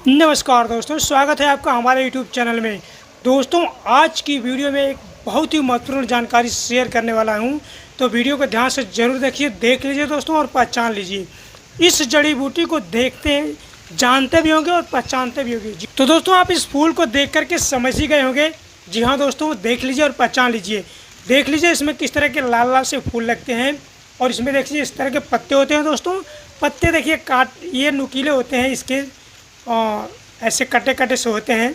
नमस्कार दोस्तों, स्वागत है आपका हमारे YouTube चैनल में। दोस्तों, आज की वीडियो में एक बहुत ही महत्वपूर्ण जानकारी शेयर करने वाला हूं, तो वीडियो को ध्यान से ज़रूर देखिए, देख लीजिए दोस्तों और पहचान लीजिए। इस जड़ी बूटी को देखते हैं, जानते भी होंगे और पहचानते भी होंगे। तो दोस्तों, आप इस फूल को देख करके समझ ही गए होंगे। जी हाँ दोस्तों, देख लीजिए और पहचान लीजिए। देख लीजिए इसमें किस तरह के लाल लाल से फूल लगते हैं और इसमें देखिए इस तरह के पत्ते होते हैं दोस्तों। पत्ते देखिए ये नुकीले होते हैं, इसके ऐसे कटे कटे से होते हैं।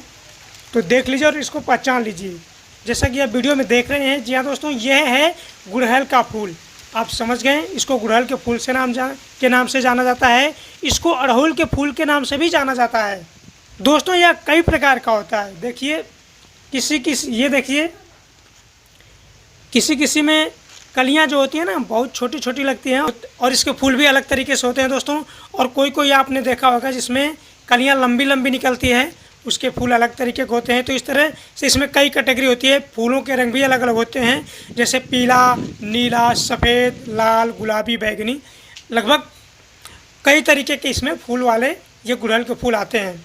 तो देख लीजिए और इसको पहचान लीजिए। जैसा कि आप वीडियो में देख रहे हैं, जी हाँ दोस्तों, यह है गुड़हल का फूल। आप समझ गए, इसको गुड़हल के फूल से नाम से जाना जाता है। इसको अड़हुल के फूल के नाम से भी जाना जाता है। दोस्तों, यह कई प्रकार का होता है। देखिए ये देखिए किसी में कलियां जो होती हैं ना, बहुत छोटी छोटी लगती हैं और इसके फूल भी अलग तरीके से होते हैं दोस्तों। और कोई आपने देखा होगा जिसमें कलियां लंबी लंबी निकलती है, उसके फूल अलग तरीके के होते हैं। तो इस तरह से इसमें कई कैटेगरी होती है। फूलों के रंग भी अलग अलग होते हैं, जैसे पीला, नीला, सफ़ेद, लाल, गुलाबी, बैगनी, लगभग कई तरीके के इसमें फूल वाले ये गुड़हल के फूल आते हैं।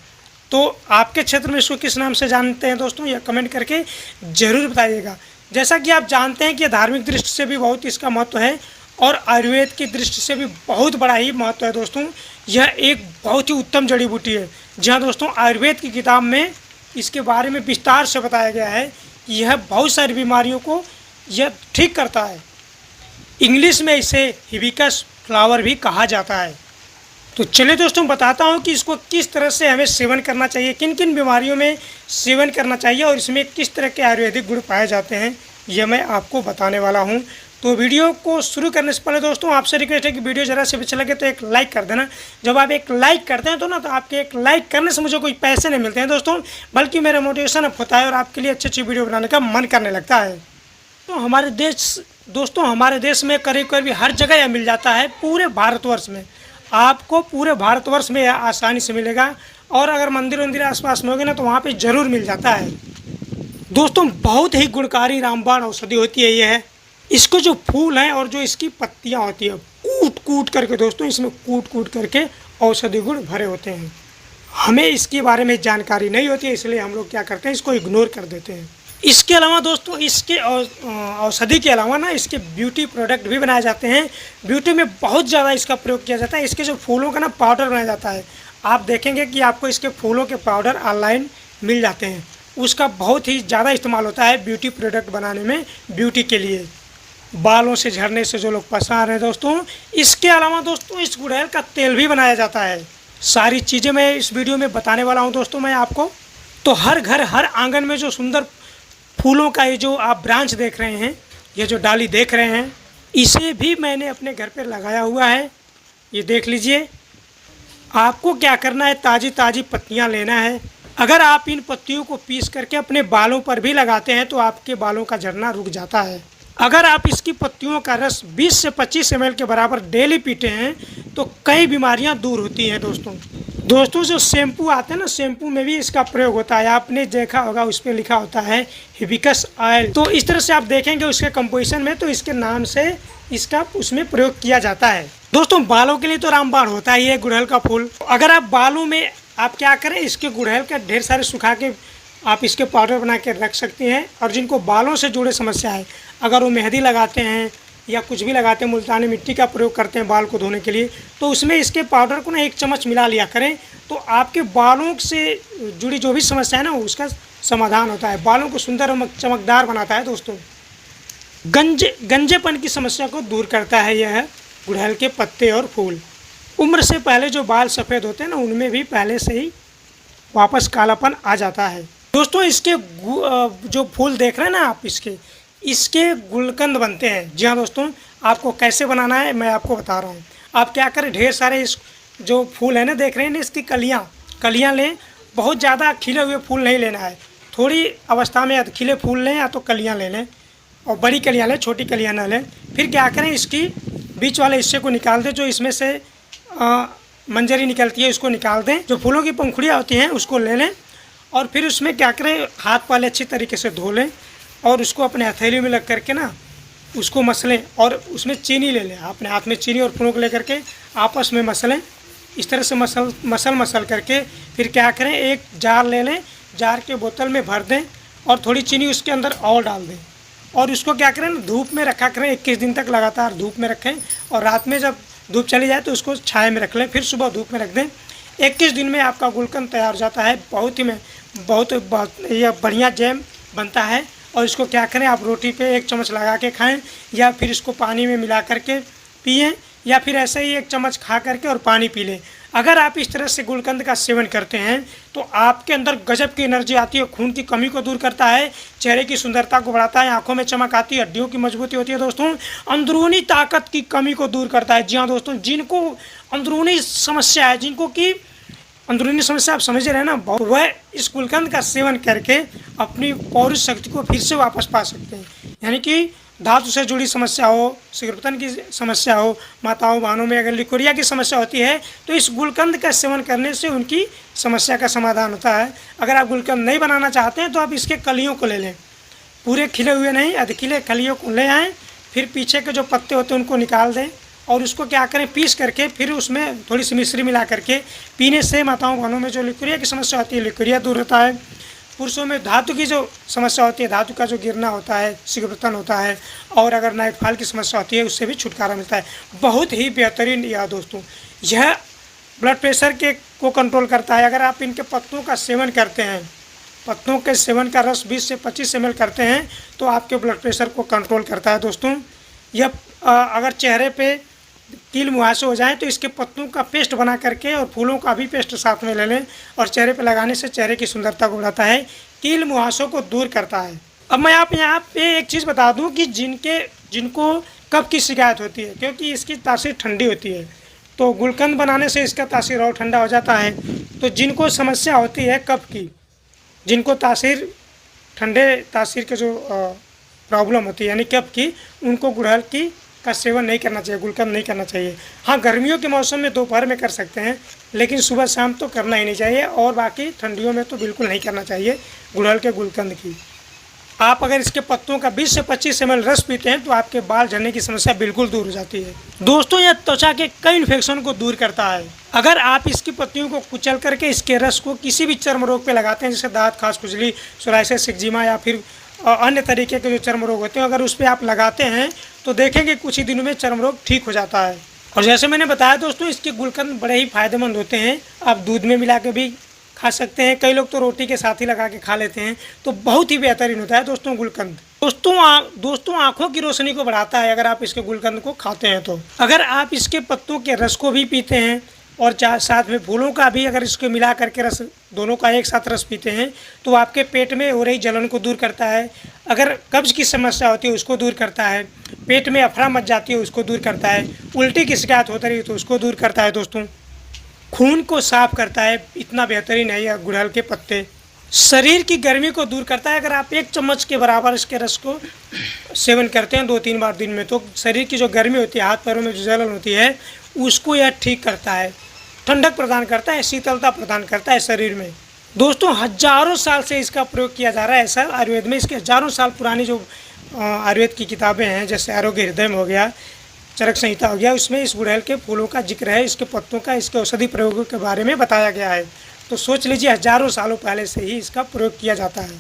तो आपके क्षेत्र में इसको किस नाम से जानते हैं दोस्तों, यह कमेंट करके ज़रूर बताइएगा। जैसा कि आप जानते हैं कि धार्मिक दृष्टि से भी बहुत इसका महत्व है और आयुर्वेद की दृष्टि से भी बहुत बड़ा ही महत्व है दोस्तों। यह एक बहुत ही उत्तम जड़ी बूटी है। जहाँ दोस्तों, आयुर्वेद की किताब में इसके बारे में विस्तार से बताया गया है कि यह बहुत सारी बीमारियों को यह ठीक करता है। इंग्लिश में इसे हिबिस्कस फ्लावर भी कहा जाता है। तो चलिए दोस्तों, बताता हूँ कि इसको किस तरह से हमें सेवन करना चाहिए, किन किन बीमारियों में सेवन करना चाहिए और इसमें किस तरह के आयुर्वेदिक गुण पाए जाते हैं, यह मैं आपको बताने वाला हूँ। तो वीडियो को शुरू करने से पहले दोस्तों, आपसे रिक्वेस्ट है कि वीडियो ज़रा से भी अच्छा लगे तो एक लाइक कर देना। जब आप एक लाइक करते हैं तो आपके एक लाइक करने से मुझे कोई पैसे नहीं मिलते हैं दोस्तों, बल्कि मेरा मोटिवेशन अप होता है और आपके लिए अच्छी अच्छी वीडियो बनाने का मन करने लगता है। तो हमारे देश में करीब करीब हर जगह यह मिल जाता है। पूरे भारतवर्ष में आपको पूरे भारतवर्ष में यह आसानी से मिलेगा। और अगर मंदिर आसपास में होगे ना, तो वहाँ पे ज़रूर मिल जाता है दोस्तों। बहुत ही गुणकारी रामबाण औषधि होती है यह। इसको जो फूल हैं और जो इसकी पत्तियाँ होती है, कूट करके दोस्तों, इसमें कूट करके औषधि गुण भरे होते हैं। हमें इसके बारे में जानकारी नहीं होती है, इसलिए हम लोग क्या करते हैं, इसको इग्नोर कर देते हैं। इसके अलावा दोस्तों, इसके औषधि के अलावा ना, इसके ब्यूटी प्रोडक्ट भी बनाए जाते हैं। ब्यूटी में बहुत ज़्यादा इसका प्रयोग किया जाता है। इसके जो फूलों का ना पाउडर बनाया जाता है, आप देखेंगे कि आपको इसके फूलों के पाउडर ऑनलाइन मिल जाते हैं। उसका बहुत ही ज़्यादा इस्तेमाल होता है ब्यूटी प्रोडक्ट बनाने में, ब्यूटी के लिए, बालों से झड़ने से जो लोग परेशान रहे दोस्तों। इसके अलावा दोस्तों, इस गुड़हल का तेल भी बनाया जाता है। सारी चीज़ें मैं इस वीडियो में बताने वाला हूँ दोस्तों मैं आपको। तो हर घर हर आंगन में जो सुंदर फूलों का ये जो आप ब्रांच देख रहे हैं, ये जो डाली देख रहे हैं, इसे भी मैंने अपने घर पर लगाया हुआ है। ये देख लीजिए। आपको क्या करना है, ताज़ी ताज़ी पत्तियाँ लेना है। अगर आप इन पत्तियों को पीस करके अपने बालों पर भी लगाते हैं तो आपके बालों का झड़ना रुक जाता है। अगर आप इसकी पत्तियों का रस 20 से 25 ml के बराबर डेली पीते हैं तो कई बीमारियां दूर होती हैं दोस्तों। जो शैम्पू आते हैं ना, शैम्पू में भी इसका प्रयोग होता है। आपने देखा होगा, उस पर लिखा होता है हिबिस्कस ऑयल। तो इस तरह से आप देखेंगे उसके कंपोजिशन में, तो इसके नाम से इसका उसमें प्रयोग किया जाता है दोस्तों। बालों के लिए तो रामबाण होता ही है गुड़हल का फूल। अगर आप बालों में आप क्या करें, इसके गुड़हल का ढेर सारे सुखा के आप इसके पाउडर बना के रख सकते हैं। और जिनको बालों से जुड़े समस्या है, अगर वो मेहंदी लगाते हैं या कुछ भी लगाते हैं, मुल्तानी मिट्टी का प्रयोग करते हैं बाल को धोने के लिए, तो उसमें इसके पाउडर को ना 1 चम्मच मिला लिया करें, तो आपके बालों से जुड़ी जो भी समस्या है ना, उसका समाधान होता है। बालों को सुंदर और चमकदार बनाता है दोस्तों। गंजेपन की समस्या को दूर करता है यह गुड़हल के पत्ते और फूल। उम्र से पहले जो बाल सफ़ेद होते हैं ना, उनमें भी पहले से ही वापस कालापन आ जाता है दोस्तों। इसके जो फूल देख रहे हैं ना आप, इसके गुलकंद बनते हैं। जी हाँ दोस्तों, आपको कैसे बनाना है मैं आपको बता रहा हूँ। आप क्या करें, ढेर सारे इस जो फूल है ना, देख रहे हैं ना, इसकी कलियाँ लें। बहुत ज़्यादा खिले हुए फूल नहीं लेना है, थोड़ी अवस्था में खिले फूल लें या तो कलियाँ ले लें, और बड़ी कलियाँ लें, छोटी कलियाँ ना लें। फिर क्या करें, इसकी बीच वाले हिस्से को निकाल दें, जो इसमें से मंजरी निकलती है उसको निकाल दें। जो फूलों की पंखुड़ियाँ होती हैं उसको ले लें, और फिर उसमें क्या करें, हाथ पहले अच्छी तरीके से धो लें और उसको अपने हथेली में लग करके ना उसको मसलें, और उसमें चीनी ले लें। अपने हाथ में चीनी और फूलों को लेकर के आपस में मसलें। इस तरह से मसल करके फिर क्या करें, एक जार ले लें, जार के बोतल में भर दें और थोड़ी चीनी उसके अंदर और डाल दें और उसको क्या करें ना, धूप में रखा करें। 21 दिन तक लगातार धूप में रखें और रात में जब धूप चली जाए तो उसको छाया में रख लें, फिर सुबह धूप में रख दें। 21 दिन में आपका गुलकंद तैयार हो जाता है। बहुत यह बढ़िया जैम बनता है। और इसको क्या करें, आप रोटी पे 1 चम्मच लगा के खाएं या फिर इसको पानी में मिला करके पिएं या फिर ऐसे ही 1 चम्मच खा करके और पानी पी लें। अगर आप इस तरह से गुलकंद का सेवन करते हैं तो आपके अंदर गजब की एनर्जी आती है, खून की कमी को दूर करता है, चेहरे की सुंदरता को बढ़ाता है, आंखों में चमक आती है, हड्डियों की मजबूती होती है दोस्तों, अंदरूनी ताकत की कमी को दूर करता है। जी हाँ दोस्तों, जिनको अंदरूनी समस्या है, जिनको कि अंदरूनी समस्या आप समझ रहे हैं ना, वह इस गुलकंद का सेवन करके अपनी पौरुष शक्ति को फिर से वापस पा सकते हैं। यानी कि धातु से जुड़ी समस्या हो, शीघ्रपतन की समस्या हो, माताओं बहनों में अगर लिकोरिया की समस्या होती है तो इस गुलकंद का सेवन करने से उनकी समस्या का समाधान होता है। अगर आप गुलकंद नहीं बनाना चाहते हैं तो आप इसके कलियों को ले लें, पूरे खिले हुए नहीं, अधखिले कलियों को ले आएँ, फिर पीछे के जो पत्ते होते हैं उनको निकाल दें और उसको क्या करें, पीस करके फिर उसमें थोड़ी सी मिश्री मिला करके पीने से माताओं बहनों में जो लिकोरिया की समस्या होती है, लिकोरिया दूर होता है। पुरुषों में धातु की जो समस्या होती है, धातु का जो गिरना होता है, शीघ्रपतन होता है और अगर नाइटफॉल की समस्या होती है उससे भी छुटकारा मिलता है। बहुत ही बेहतरीन यह दोस्तों, यह ब्लड प्रेशर को कंट्रोल करता है। अगर आप इनके पत्तों का सेवन करते हैं, पत्तों के सेवन का रस 20 से 25 ml करते हैं तो आपके ब्लड प्रेशर को कंट्रोल करता है दोस्तों। यह अगर चेहरे पे कील मुहासे हो जाए तो इसके पत्तों का पेस्ट बना करके और फूलों का भी पेस्ट साथ में ले लें और चेहरे पे लगाने से चेहरे की सुंदरता को बढ़ाता है, कील मुहासों को दूर करता है। अब मैं आप यहाँ पे एक चीज़ बता दूँ कि जिनको कफ की शिकायत होती है, क्योंकि इसकी तासीर ठंडी होती है तो गुलकंद बनाने से इसका तासीर और ठंडा हो जाता है। तो जिनको समस्या होती है कफ की, जिनको तासीर ठंडे तासीर के जो प्रॉब्लम होती है यानी कफ की, उनको गुड़हल की का सेवन नहीं करना चाहिए, गुलकंद नहीं करना चाहिए। हाँ, गर्मियों के मौसम में दोपहर में कर सकते हैं लेकिन सुबह शाम तो करना ही नहीं चाहिए और बाकी ठंडियों में तो बिल्कुल नहीं करना चाहिए गुड़हल के गुलकंद की। आप अगर इसके पत्तों का 20 से 25 ml रस पीते हैं तो आपके बाल झड़ने की समस्या बिल्कुल दूर हो जाती है दोस्तों। यह त्वचा के कई इन्फेक्शन को दूर करता है। अगर आप इसकी पत्तियों को कुचल करके इसके रस को किसी भी चर्म रोग पे लगाते हैं, जैसे दांत, खास खुजली, सोराइसिस, एक्जिमा या फिर अन्य तरीके के जो चर्म रोग होते हैं, अगर उस पर आप लगाते हैं तो देखेंगे कुछ ही दिनों में चर्म रोग ठीक हो जाता है। और जैसे मैंने बताया दोस्तों, इसके गुलकंद बड़े ही फायदेमंद होते हैं। आप दूध में मिला के भी खा सकते हैं, कई लोग तो रोटी के साथ ही लगा के खा लेते हैं, तो बहुत ही बेहतरीन होता है दोस्तों गुलकंद। दोस्तों आँखों की रोशनी को बढ़ाता है अगर आप इसके गुलकंद को खाते हैं तो। अगर आप इसके पत्तों के रस को भी पीते हैं और साथ में फूलों का भी अगर इसको मिला करके रस, दोनों का एक साथ रस पीते हैं तो आपके पेट में हो रही जलन को दूर करता है। अगर कब्ज की समस्या होती है उसको दूर करता है, पेट में अफरा मच जाती है उसको दूर करता है, उल्टी की शिकायत होती रही तो उसको दूर करता है दोस्तों, खून को साफ करता है। इतना बेहतरीन है यह गुड़हल के पत्ते। शरीर की गर्मी को दूर करता है। अगर आप 1 चम्मच के बराबर इसके रस को सेवन करते हैं 2-3 बार दिन में तो शरीर की जो गर्मी होती है, हाथ पैरों में जो जलन होती है, उसको यह ठीक करता है, ठंडक प्रदान करता है, शीतलता प्रदान करता है शरीर में। दोस्तों हजारों साल से इसका प्रयोग किया जा रहा है ऐसा आयुर्वेद में। इसके हजारों साल पुरानी जो आयुर्वेद की किताबें हैं, जैसे आरोग्य हृदय में हो गया, चरक संहिता हो गया, उसमें इस गुड़हल के फूलों का जिक्र है, इसके पत्तों का, इसके औषधि प्रयोगों के बारे में बताया गया है। तो सोच लीजिए हजारों सालों पहले से ही इसका प्रयोग किया जाता है।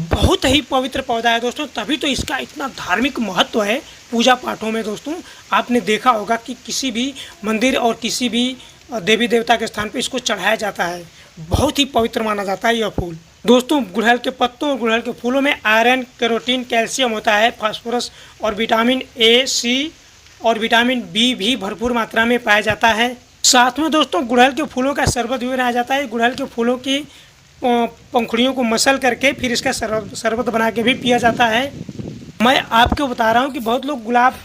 बहुत ही पवित्र पौधा है दोस्तों, तभी तो इसका इतना धार्मिक महत्व है पूजा पाठों में। दोस्तों आपने देखा होगा कि किसी भी मंदिर और किसी भी देवी देवता के स्थान पे इसको चढ़ाया जाता है। बहुत ही पवित्र माना जाता है यह फूल। दोस्तों गुड़हल के पत्तों और गुड़हल के फूलों में आयरन, कैरोटीन, कैल्शियम होता है, फास्फोरस और विटामिन ए, सी और विटामिन बी भी भरपूर मात्रा में पाया जाता है। साथ में दोस्तों गुड़हल के फूलों का शरबत भी बनाया जाता है। गुड़हल के फूलों की पंखुड़ियों को मसल करके फिर इसका शरबत बना के भी पिया जाता है। मैं आपको बता रहा हूँ कि बहुत लोग गुलाब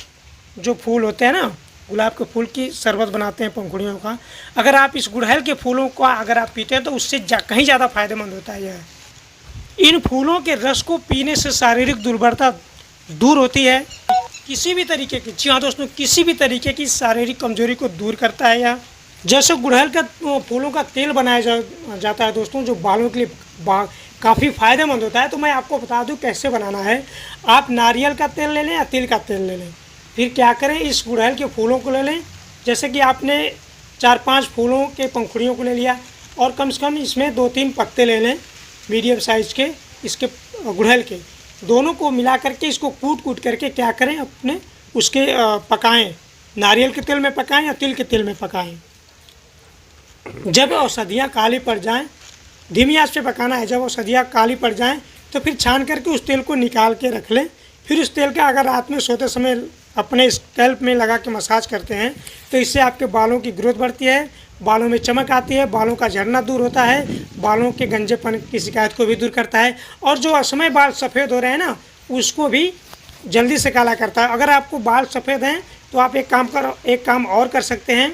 जो फूल होते हैं ना, गुलाब के फूल की शरबत बनाते हैं पंखुड़ियों का। अगर आप इस गुड़हल के फूलों का अगर आप पीते हैं तो उससे कहीं ज़्यादा फायदेमंद होता है यह। इन फूलों के रस को पीने से शारीरिक दुर्बलता दूर होती है, किसी भी तरीके की, जी हाँ दोस्तों, किसी भी तरीके की शारीरिक कमजोरी को दूर करता है यह। जैसे गुड़हल का फूलों का तेल बनाया जाता है दोस्तों, जो बालों के लिए काफ़ी फ़ायदेमंद होता है। तो मैं आपको बता दूं कैसे बनाना है। आप नारियल का तेल ले लें या तिल का तेल ले लें, फिर क्या करें, इस गुड़हल के फूलों को ले लें। जैसे कि आपने 4-5 फूलों के पंखुड़ियों को ले लिया और कम से कम इसमें 2-3 पत्ते ले लें मीडियम साइज़ के, इसके गुड़हल के। दोनों को मिला करके इसको कूट करके क्या करें, अपने उसके पकाएं, नारियल के तेल में पकाएं या तिल के तेल में पकाएं। जब औषधियाँ काली पड़ जाएं, धीमी आंच पे पकाना है। जब औषधियाँ काली पड़ जाएं तो फिर छान करके उस तेल को निकाल के रख लें। फिर उस तेल का अगर रात में सोते समय अपने स्कैल्प में लगा के मसाज करते हैं तो इससे आपके बालों की ग्रोथ बढ़ती है, बालों में चमक आती है, बालों का झड़ना दूर होता है, बालों के गंजेपन की शिकायत को भी दूर करता है और जो असमय बाल सफ़ेद हो रहे हैं ना, उसको भी जल्दी से काला करता है। अगर आपको बाल सफ़ेद हैं तो आप एक काम और कर सकते हैं।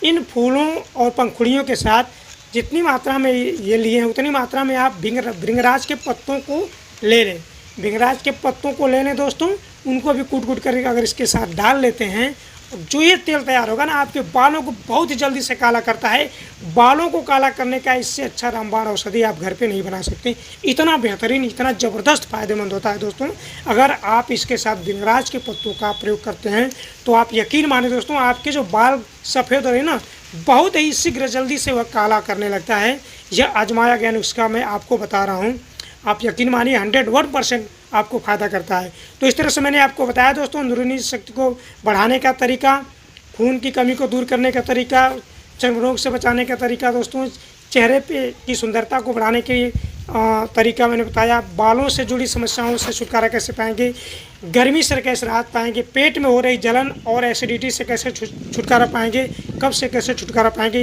इन फूलों और पंखुड़ियों के साथ जितनी मात्रा में ये लिए हैं उतनी मात्रा में आप भृंगराज के पत्तों को ले लें। भृंगराज के पत्तों को ले लें दोस्तों, उनको भी कूट करके अगर इसके साथ डाल लेते हैं, जो ये तेल तैयार होगा ना, आपके बालों को बहुत ही जल्दी से काला करता है। बालों को काला करने का इससे अच्छा रामबाण औषधि आप घर पे नहीं बना सकते। इतना बेहतरीन, इतना ज़बरदस्त फ़ायदेमंद होता है दोस्तों। अगर आप इसके साथ भृंगराज के पत्तों का प्रयोग करते हैं तो आप यकीन माने दोस्तों, आपके जो बाल सफ़ेद हो रहे हैं ना, बहुत ही शीघ्र जल्दी से वह काला करने लगता है। यह आजमाया गया नुस्खा मैं आपको बता रहा हूँ, आप यकीन मानिए 101% आपको फ़ायदा करता है। तो इस तरह से मैंने आपको बताया दोस्तों अंदरूनी शक्ति को बढ़ाने का तरीका, खून की कमी को दूर करने का तरीका, चर्म रोग से बचाने का तरीका दोस्तों, चेहरे पे की सुंदरता को बढ़ाने के तरीका मैंने बताया, बालों से जुड़ी समस्याओं से छुटकारा कैसे पाएंगे, गर्मी से कैसे राहत पाएंगे, पेट में हो रही जलन और एसिडिटी से कैसे छुटकारा पाएंगे, कब्ज से कैसे छुटकारा पाएंगे।